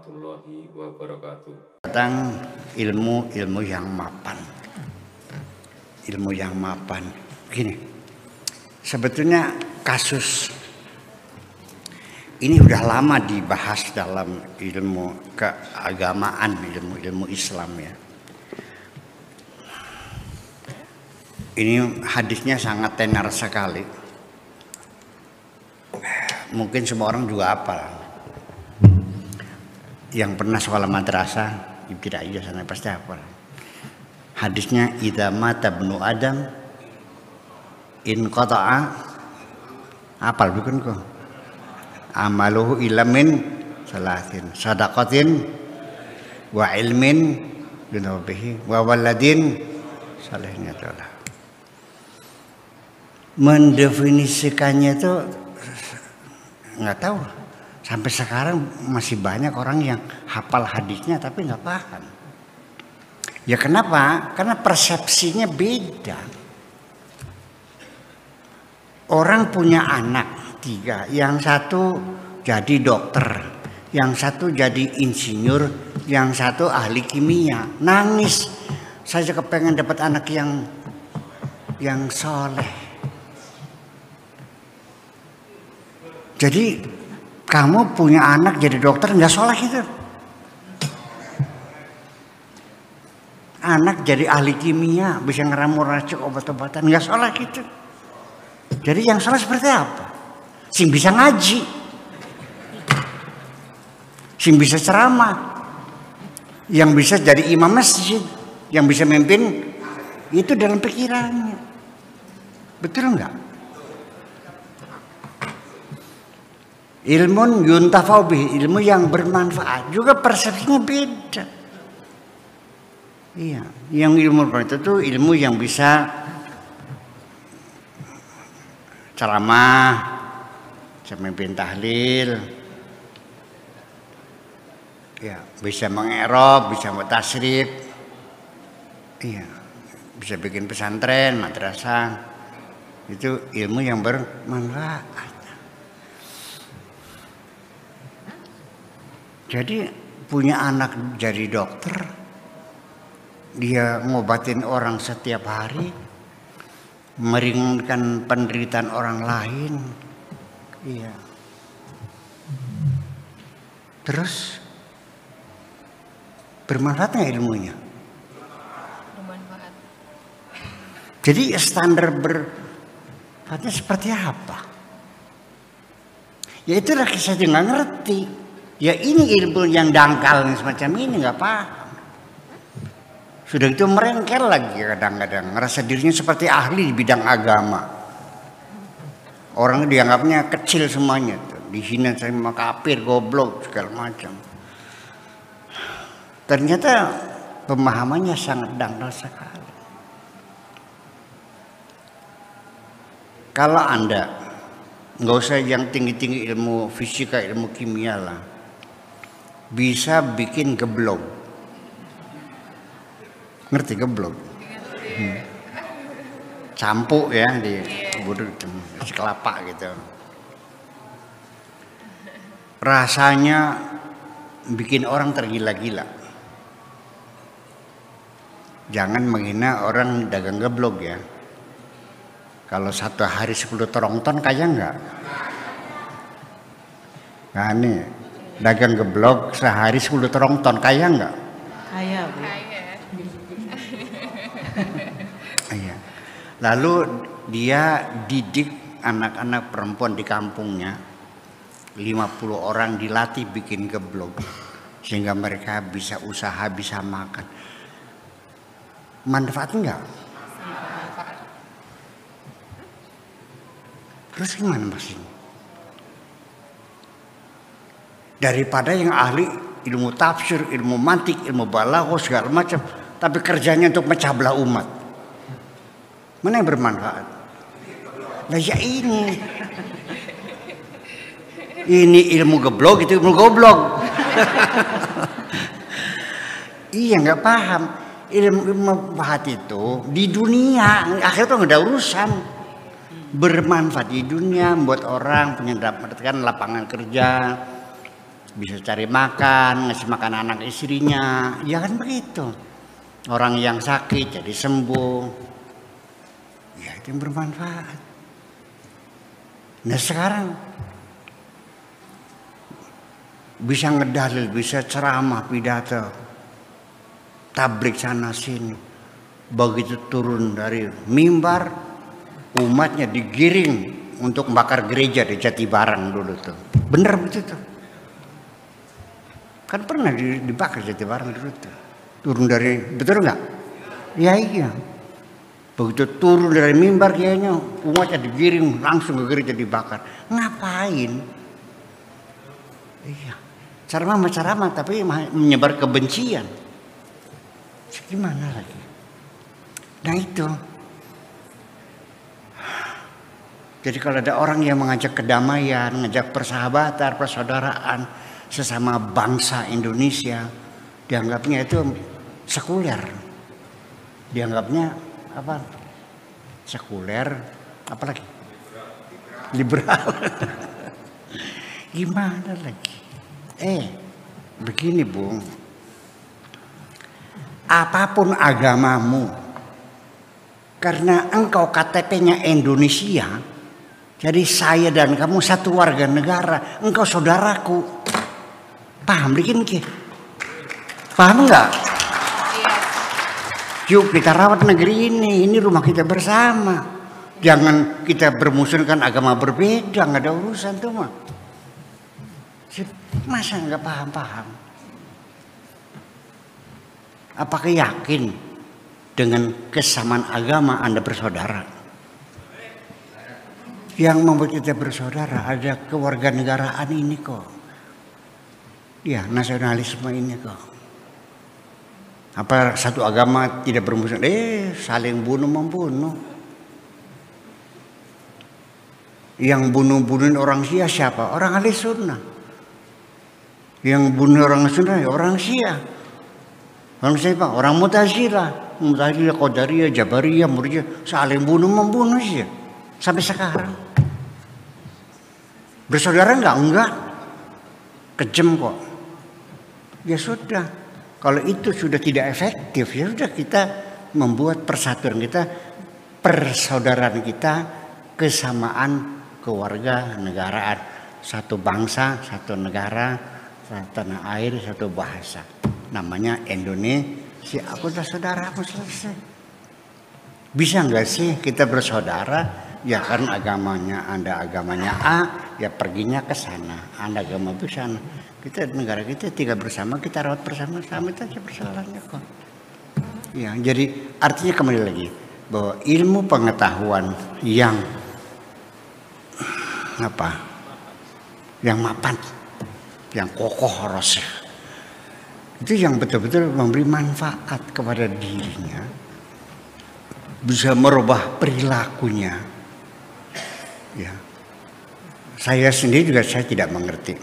warahmatullahi wabarakatuh. Tentang ilmu yang mapan. Ilmu yang mapan. Begini, sebetulnya kasus ini udah lama dibahas dalam ilmu keagamaan, ilmu Islam ya. Ini hadisnya sangat tenar sekali. Mungkin semua orang juga hafal. Yang pernah sekolah madrasah, ibtidaiyah sana pasti hafal. Hadisnya idza mata ibnu Adam in qata'a, hafal bukan kok? Amaluhu illa min salasin, sadaqatin wa ilmin bihi wa waladin salihnya adalah. Mendefinisikannya itu nggak tahu. Sampai sekarang masih banyak orang yang hafal hadisnya tapi nggak paham. Ya kenapa? Karena persepsinya beda. Orang punya anak 3, yang satu jadi dokter, yang satu jadi insinyur, yang satu ahli kimia. Nangis, saya kepengen dapat anak yang soleh. Jadi kamu punya anak jadi dokter nggak soleh gitu. Anak jadi ahli kimia bisa ngeramu racik obat-obatan nggak soleh gitu. Jadi yang soleh seperti apa? Sing bisa ngaji, sing bisa ceramah, yang bisa jadi imam masjid, yang bisa memimpin itu dalam pikirannya. Betul nggak? Ilmun yuntafa'u bihi, ilmu yang bermanfaat, juga persepsinya beda. Iya, yang ilmu itu ilmu yang bisa ceramah, bisa memimpin tahlil, ya, bisa mengerob, bisa bertasrif, iya, bisa bikin pesantren, madrasah, itu ilmu yang bermanfaat. Jadi punya anak jadi dokter, dia ngobatin orang setiap hari, meringankan penderitaan orang lain, iya. Terus bermanfaat nggak ilmunya? Bermanfaat. Jadi standar bermanfaatnya seperti apa? Ya itulah saya juga nggak ngerti. Ya ini ilmu yang dangkal semacam ini nggak paham. Sudah itu merengkel lagi kadang-kadang, ngerasa dirinya seperti ahli di bidang agama. Orang dianggapnya kecil semuanya, dihina sama kafir, goblok segala macam. Ternyata pemahamannya sangat dangkal sekali. Kalau Anda nggak usah yang tinggi-tinggi ilmu fisika, ilmu kimia lah, bisa bikin geblog. Ngerti geblog? Campur ya di buduk kelapa gitu. Rasanya bikin orang tergila-gila. Jangan menghina orang dagang geblog ya. Kalau satu hari 10 terongton kaya enggak? Nah nih, dagang geblog sehari 10 terongton kaya enggak? Kaya, Bu. Iya. Lalu dia didik anak-anak perempuan di kampungnya, 50 orang dilatih bikin geblog sehingga mereka bisa usaha, bisa makan. Manfaat enggak? Terus gimana maksudnya? Daripada yang ahli ilmu tafsir, ilmu mantik, ilmu balaghah segala macam, tapi kerjanya untuk mecah belah umat. Mana yang bermanfaat? Lah ya ini. Ini ilmu geblog, itu ilmu goblok. Iya nggak paham. Ilmu manfaat itu di dunia, akhirnya tuh nggak ada urusan. Bermanfaat di dunia, membuat orang punya mendapatkan lapangan kerja, bisa cari makan, ngasih makan anak istrinya, ya kan begitu. Orang yang sakit jadi sembuh, ya itu yang bermanfaat. Nah sekarang bisa ngedalil, bisa ceramah, pidato, tablik sana sini. Begitu turun dari mimbar, umatnya digiring untuk bakar gereja di Jatibarang dulu tuh. Bener begitu. Kan pernah dibakar Jatibarang dulu tuh. Turun dari, betul nggak? Ya iya. Begitu turun dari mimbar kayaknya umatnya digiring langsung ke gereja dibakar. Ngapain? Iya. Ceramah tapi menyebar kebencian. Gimana lagi? Nah itu. Jadi kalau ada orang yang mengajak kedamaian, mengajak persahabatan, persaudaraan sesama bangsa Indonesia, dianggapnya itu sekuler. Dianggapnya apa? Sekuler, apalagi? Liberal. Gimana lagi? Begini Bung. Apapun agamamu, karena engkau KTP-nya Indonesia, jadi saya dan kamu satu warga negara, engkau saudaraku. Paham bikin ke? Paham nggak? Yuk kita rawat negeri ini rumah kita bersama. Jangan kita bermusuhan agama berbeda, nggak ada urusan tuh mah. Masa nggak paham? Apakah yakin dengan kesamaan agama Anda bersaudara? Yang membuat kita bersaudara ada kewarganegaraan ini kok. Ya, nasionalisme ini kok. Apa satu agama tidak bermusuhan? Saling bunuh-membunuh. Yang bunuh-bunuhin orang Syiah siapa? Orang Ahli Sunnah. Yang bunuh orang Sunnah orang Syiah. Orang siapa? Orang Mu'tazilah, Qadariyah, Jabariyah, Murji'ah, saling bunuh-membunuh sih sampai sekarang. Bersaudara enggak? Kejam kok. Ya sudah, kalau itu sudah tidak efektif, ya sudah kita membuat persatuan kita, persaudaraan kita, kesamaan keluarga negaraan, satu bangsa, satu negara, satu tanah air, satu bahasa. Namanya Indonesia. Aku udah saudaramu selesai. Bisa nggak sih kita bersaudara? Ya kan agamanya Anda agamanya A, ya perginya ke sana. Anda agama B sana. Kita negara kita tinggal bersama, kita rawat bersama-sama, itu aja persoalannya kok. Ya, jadi artinya kembali lagi bahwa ilmu pengetahuan yang yang mapan, yang kokoh roseh, itu yang betul-betul memberi manfaat kepada dirinya, bisa merubah perilakunya. Ya, saya sendiri juga saya tidak mengerti,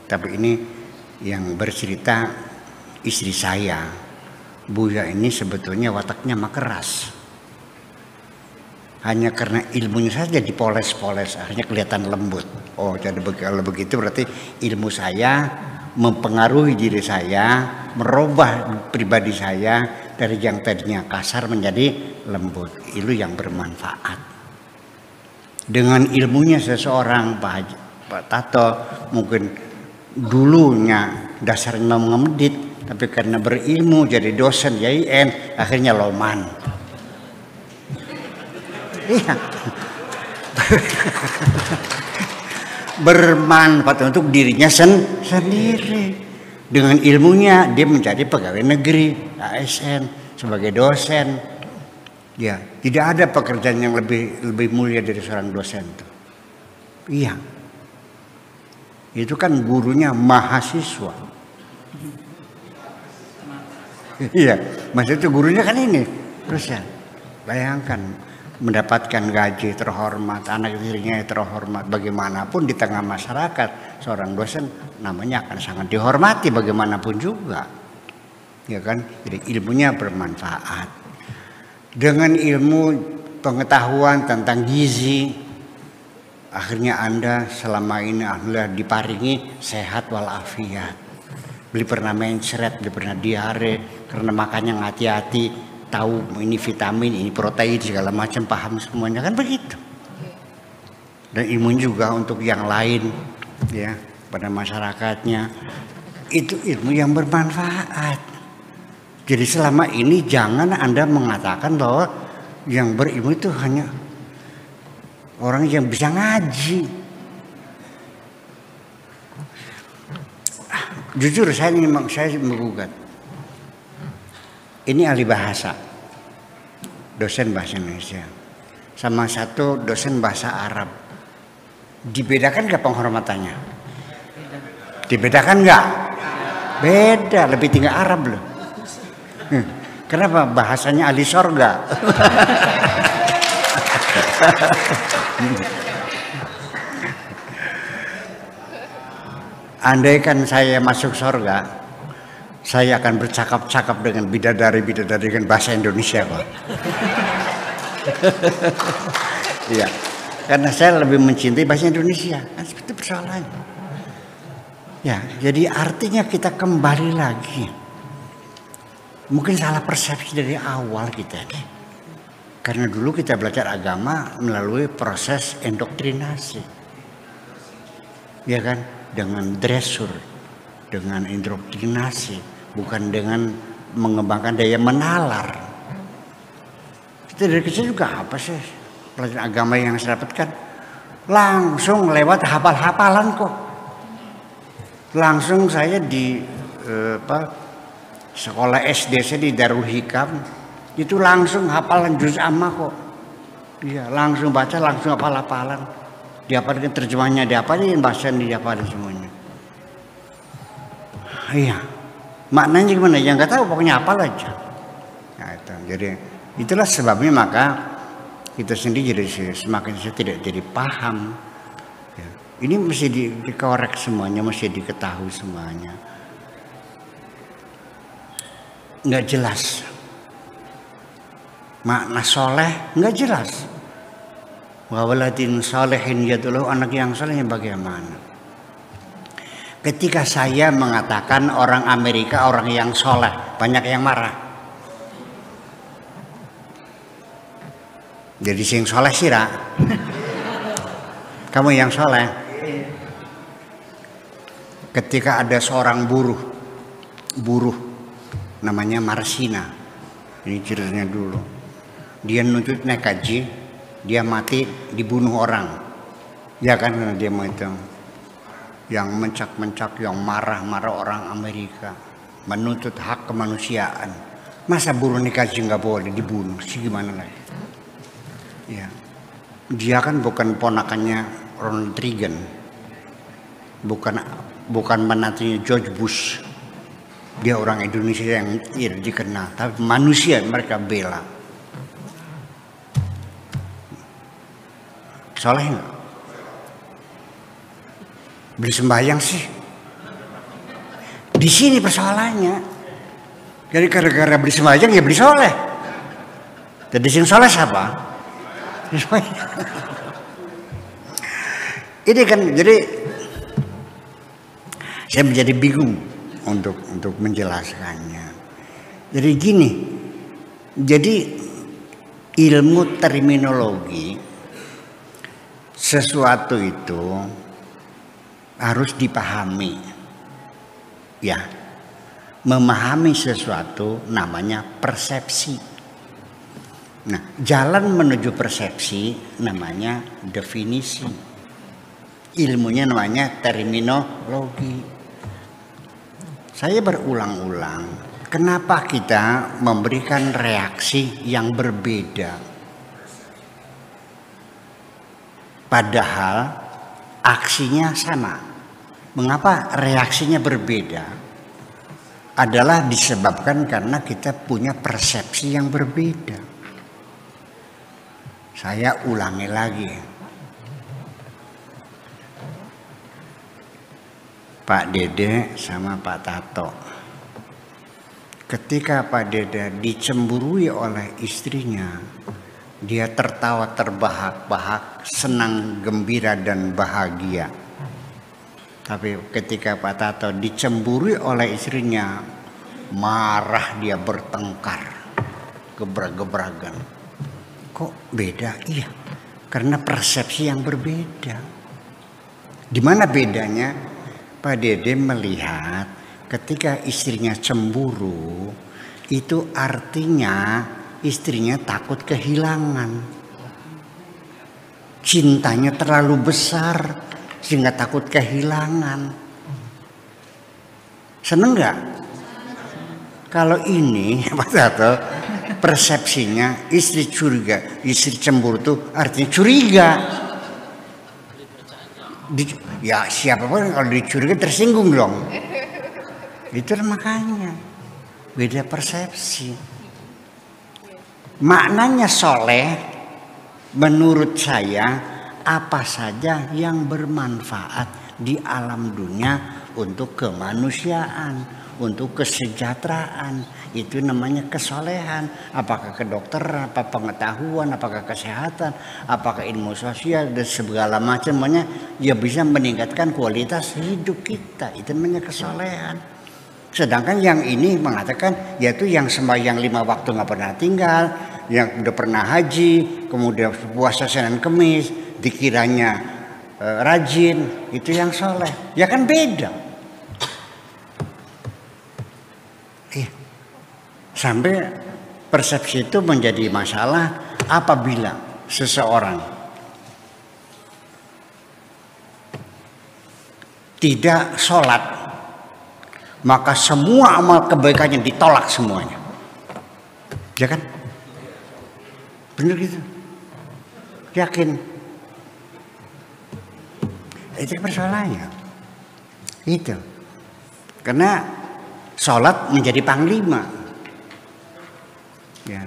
tapi ini yang bercerita istri saya, Buya ini sebetulnya wataknya mah keras. Hanya karena ilmunya saja dipoles-poles, akhirnya kelihatan lembut. Oh, jadi kalau begitu berarti ilmu saya mempengaruhi diri saya, merubah pribadi saya dari yang tadinya kasar menjadi lembut. Itu yang bermanfaat. Dengan ilmunya seseorang, Pak Tato mungkin dulunya dasarnya mengemedit, tapi karena berilmu jadi dosen YIN, akhirnya loman. Iya. Bermanfaat untuk dirinya sendiri. Dengan ilmunya dia menjadi pegawai negeri, ASN, sebagai dosen. Ya, tidak ada pekerjaan yang lebih mulia dari seorang dosen tuh. Iya. Itu kan gurunya mahasiswa. Iya, maksudnya itu gurunya kan ini. Terus ya, bayangkan mendapatkan gaji terhormat, anak dirinya terhormat, bagaimanapun di tengah masyarakat seorang dosen namanya akan sangat dihormati bagaimanapun juga, ya kan? Jadi ilmunya bermanfaat. Dengan ilmu pengetahuan tentang gizi, Akhirnya Anda selama ini alhamdulillah diparingi sehat walafiat. Beli pernah mencret, beli pernah diare karena makannya hati-hati, tahu ini vitamin, ini protein segala macam, paham semuanya kan begitu. Dan imun juga untuk yang lain ya pada masyarakatnya. Itu ilmu yang bermanfaat. Jadi selama ini jangan Anda mengatakan bahwa yang berilmu itu hanya orang yang bisa ngaji. Jujur saya menggugat. Ini ahli bahasa, dosen bahasa Indonesia, sama satu dosen bahasa Arab. Dibedakan nggak penghormatannya? Dibedakan nggak? Beda, lebih tinggi Arab loh. Kenapa? Bahasanya ahli sorga. Andaikan saya masuk sorga, saya akan bercakap-cakap dengan bidadari-bidadari dengan bahasa Indonesia, Pak. Iya, karena saya lebih mencintai bahasa Indonesia. Kan seperti persoalan. Ya, jadi artinya kita kembali lagi. Mungkin salah persepsi dari awal kita. Karena dulu kita belajar agama melalui proses indoktrinasi. Ya kan? Dengan dressur, dengan indoktrinasi, bukan dengan mengembangkan daya menalar. Kita dari kecil juga apa sih pelajaran agama yang saya dapatkan? Langsung lewat hafal-hafalan kok. Langsung saya di sekolah SD saya di Darul Hikam itu langsung hafalan juz amma kok. Iya, langsung baca, langsung hafal-hafalan. Dihafalkan terjemahnya, dihafalin bahasanya, dihafalin semuanya. Iya, maknanya gimana? Yang nggak tahu pokoknya hafal aja. Nah, itu. Jadi itulah sebabnya maka kita sendiri jadi semakin tidak jadi paham. Ya. Ini mesti dikorek semuanya, mesti diketahui semuanya. Nggak jelas. Makna soleh nggak jelas. Wawaladin solehin yadullah, anak yang soleh bagaimana? Ketika saya mengatakan orang Amerika orang yang soleh, banyak yang marah. Jadi sing soleh sih Ra. Kamu yang soleh. Ketika ada seorang buruh namanya Marsina, ini ceritanya dulu. Dia nuntut naik haji. Dia mati dibunuh orang, ya kan, karena dia mau itu yang mencak-mencak, yang marah-marah orang Amerika menuntut hak kemanusiaan. Masa buruh nikahi nggak boleh dibunuh sih, gimana lagi? Ya, dia kan bukan ponakannya Ronald Reagan, bukan menantunya George Bush. Dia orang Indonesia yang dikenal, tapi manusia mereka bela. Soleh nggak? Beli sembahyang sih. Di sini persoalannya. Jadi gara-gara beli sembahyang ya beli soleh. Jadi sing soleh siapa? Ini kan jadi saya menjadi bingung untuk menjelaskannya. Jadi gini. Jadi ilmu terminologi sesuatu itu harus dipahami, ya. Memahami sesuatu namanya persepsi. Nah, jalan menuju persepsi namanya definisi. Ilmunya namanya terminologi. Saya berulang-ulang, kenapa kita memberikan reaksi yang berbeda? Padahal aksinya sama. Mengapa reaksinya berbeda? Adalah disebabkan karena kita punya persepsi yang berbeda. Saya ulangi lagi. Pak Dede sama Pak Tato. Ketika Pak Dede dicemburui oleh istrinya, Dia tertawa terbahak-bahak, senang, gembira dan bahagia. Tapi ketika Pak Tato dicemburi oleh istrinya, marah, dia bertengkar, gebrak-gebrakan. Kok beda? Iya, karena persepsi yang berbeda. Di mana bedanya? Pak Dede melihat ketika istrinya cemburu, itu artinya istrinya takut kehilangan. Cintanya terlalu besar sehingga takut kehilangan. Seneng nggak? Kalau ini Pak Tato persepsinya istri curiga, istri cemburu tuh artinya curiga. Ya siapapun kalau dicuriga tersinggung dong. Itu makanya beda persepsi. Maknanya soleh menurut saya apa saja yang bermanfaat di alam dunia untuk kemanusiaan, untuk kesejahteraan, itu namanya kesolehan. Apakah kedokteran, apa pengetahuan, apakah kesehatan, apakah ilmu sosial dan segala macamnya, ya bisa meningkatkan kualitas hidup kita. Itu namanya kesolehan. Sedangkan yang ini mengatakan yaitu yang sembahyang 5 waktu nggak pernah tinggal, yang udah pernah haji, kemudian puasa Senin Kemis, dikiranya rajin, itu yang soleh. Ya kan beda. Sampai persepsi itu menjadi masalah apabila seseorang tidak sholat, maka semua amal kebaikannya ditolak semuanya. Ya kan? Benar gitu? Yakin? Itu persoalannya. Itu. Karena sholat menjadi panglima. Ya.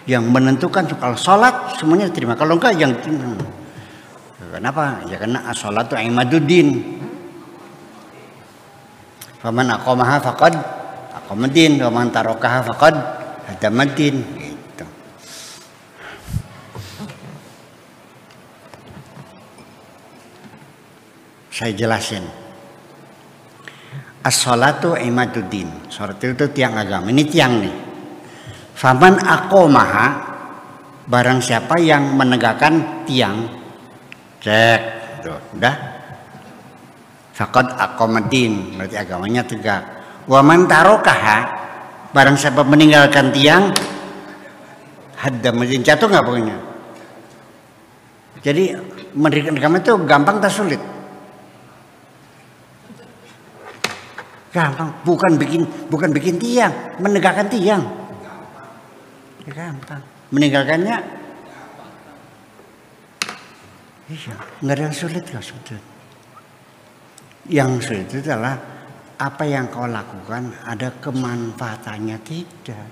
Yang menentukan kalau sholat semuanya diterima. Kalau enggak yang kenapa? Ya karena sholat itu imaduddin. Faman aqamaha faqad aqamaddin, wa man tarakaha faqad hadamaddin. Gitu. Saya jelasin. As-sholatu imaduddin. Sholat itu tiang agama. Ini tiang nih. Faman aqamaha, barang siapa yang menegakkan tiang, cek, tuh, udah. Faqad aqamaddin, berarti agamanya tegak. Wa man tarakaha, barang siapa meninggalkan tiang, hadamaddin, jatuh nggak pokoknya. Jadi mendirikan agama itu gampang tak sulit? Gampang, bukan bikin tiang, menegakkan tiang. Gampang. Meninggalkannya iya, nggak ada yang sulit kok sebetulnya. Yang sulit itu adalah apa yang kau lakukan ada kemanfaatannya tidak.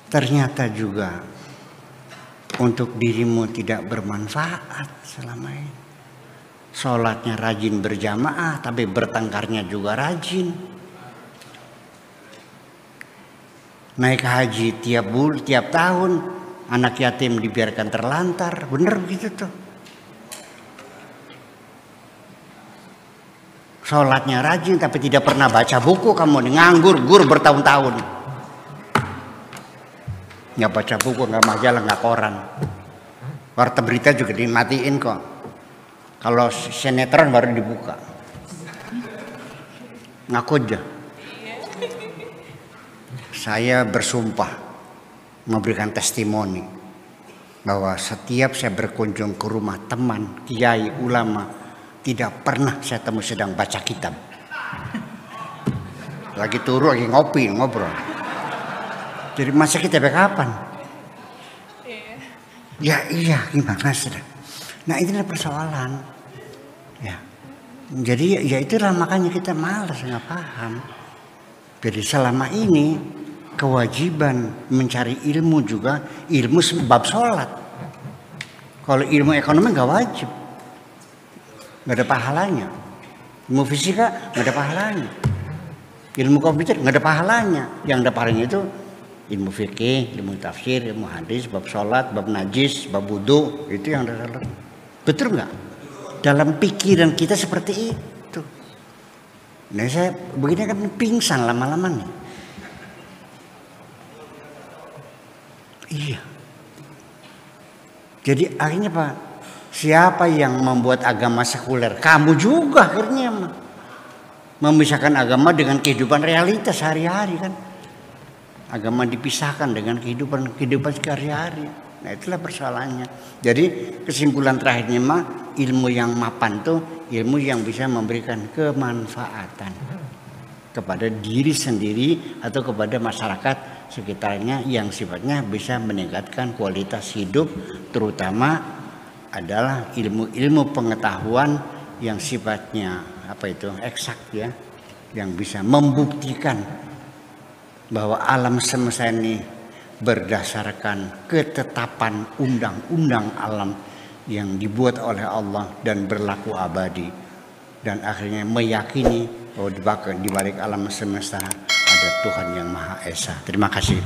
Ternyata juga untuk dirimu tidak bermanfaat selama ini. Sholatnya rajin berjamaah tapi bertengkarnya juga rajin. Naik haji tiap tahun, anak yatim dibiarkan terlantar, bener begitu tuh. Sholatnya rajin tapi tidak pernah baca buku, kamu nganggur, gur bertahun-tahun. Nggak baca buku, nggak majalah, nggak koran. Warta berita juga dimatiin kok. Kalau sinetron baru dibuka. Ngaku aja. Saya bersumpah memberikan testimoni bahwa setiap saya berkunjung ke rumah teman, kiai, ulama, tidak pernah saya temui sedang baca kitab. Lagi turu, lagi ngopi, ngobrol. Jadi masa kita kapan? Ya iya, gimana sudah? Nah inilah persoalan. Ya, jadi ya itulah makanya kita malas nggak paham. Jadi selama ini kewajiban mencari ilmu juga ilmu sebab sholat. Kalau ilmu ekonomi nggak wajib, nggak ada pahalanya. Ilmu fisika nggak ada pahalanya. Ilmu komputer nggak ada pahalanya. Yang ada pahalanya itu ilmu fikih, ilmu tafsir, ilmu hadis, bab sholat, bab najis, bab wudu, itu yang dalam. Betul nggak? Dalam pikiran kita seperti itu. Nah saya begini kan pingsan lama-lama nih. Iya. Jadi akhirnya Pak, siapa yang membuat agama sekuler? Kamu juga akhirnya memisahkan agama dengan kehidupan realitas sehari-hari kan. Agama dipisahkan dengan kehidupan sehari-hari. Nah itulah persoalannya. Jadi kesimpulan terakhirnya ilmu yang mapan tuh ilmu yang bisa memberikan kemanfaatan kepada diri sendiri atau kepada masyarakat sekitarnya yang sifatnya bisa meningkatkan kualitas hidup, terutama adalah ilmu-ilmu pengetahuan yang sifatnya eksak ya, yang bisa membuktikan bahwa alam semesta ini berdasarkan ketetapan undang-undang alam yang dibuat oleh Allah dan berlaku abadi, dan akhirnya meyakini bahwa di balik alam semesta ada Tuhan yang Maha Esa. Terima kasih.